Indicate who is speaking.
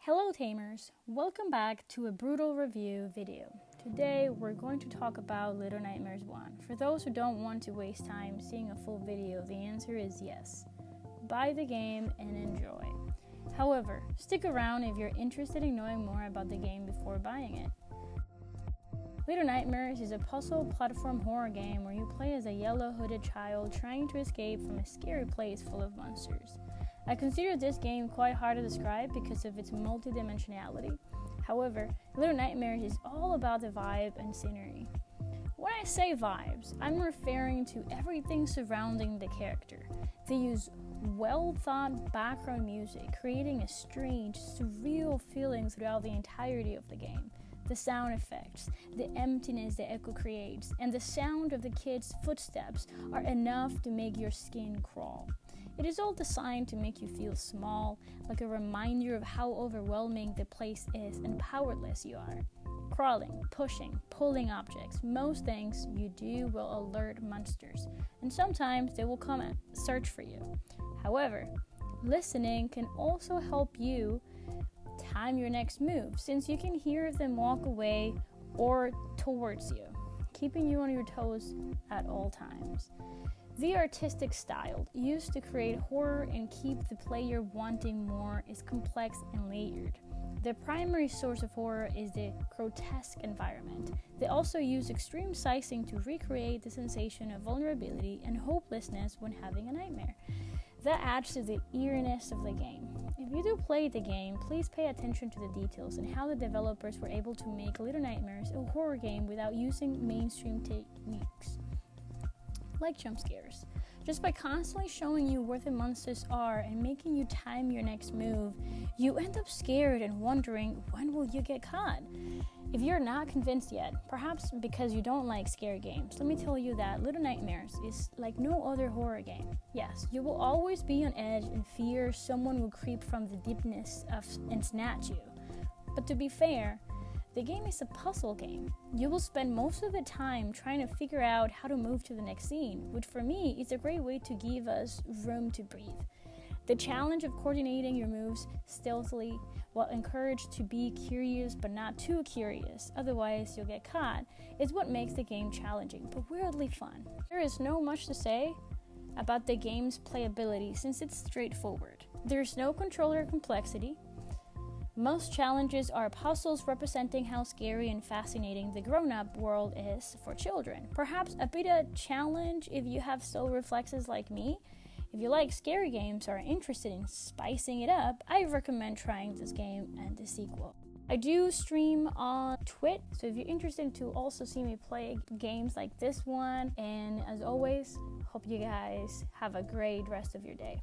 Speaker 1: Hello Tamers, welcome back to a brutal review video. Today we're going to talk about Little Nightmares 1. For those who don't want to waste time seeing a full video, the answer is yes. Buy the game and enjoy. However, stick around if you're interested in knowing more about the game before buying it. Little Nightmares is a puzzle platform horror game where you play as a yellow hooded child trying to escape from a scary place full of monsters. I consider this game quite hard to describe because of its multidimensionality. However, Little Nightmares is all about the vibe and scenery. When I say vibes, I'm referring to everything surrounding the character. They use well-thought background music, creating a strange, surreal feeling throughout the entirety of the game. The sound effects, the emptiness the echo creates, and the sound of the kids' footsteps are enough to make your skin crawl. It is all designed to make you feel small, like a reminder of how overwhelming the place is and powerless you are. Crawling, pushing, pulling objects, most things you do will alert monsters, and sometimes they will come and search for you. However, listening can also help you time your next move, since you can hear them walk away or towards you, keeping you on your toes at all times. The artistic style used to create horror and keep the player wanting more is complex and layered. The primary source of horror is the grotesque environment. They also use extreme sizing to recreate the sensation of vulnerability and hopelessness when having a nightmare. That adds to the eeriness of the game. If you do play the game, please pay attention to the details and how the developers were able to make Little Nightmares a horror game without using mainstream techniques, like jump scares. Just by constantly showing you where the monsters are and making you time your next move, you end up scared and wondering, when will you get caught? If you're not convinced yet, perhaps because you don't like scary games, let me tell you that Little Nightmares is like no other horror game. Yes, you will always be on edge and fear someone will creep from the deepness and snatch you. But to be fair, the game is a puzzle game. You will spend most of the time trying to figure out how to move to the next scene, which for me is a great way to give us room to breathe. The challenge of coordinating your moves stealthily while encouraged to be curious but not too curious, otherwise you'll get caught, is what makes the game challenging but weirdly fun. There is no much to say about the game's playability since it's straightforward. There's no controller complexity. Most challenges are puzzles representing how scary and fascinating the grown-up world is for children. Perhaps a bit of challenge if you have slow reflexes like me. If you like scary games or are interested in spicing it up, I recommend trying this game and the sequel. I do stream on Twitch, so if you're interested to also see me play games like this one, and as always, hope you guys have a great rest of your day.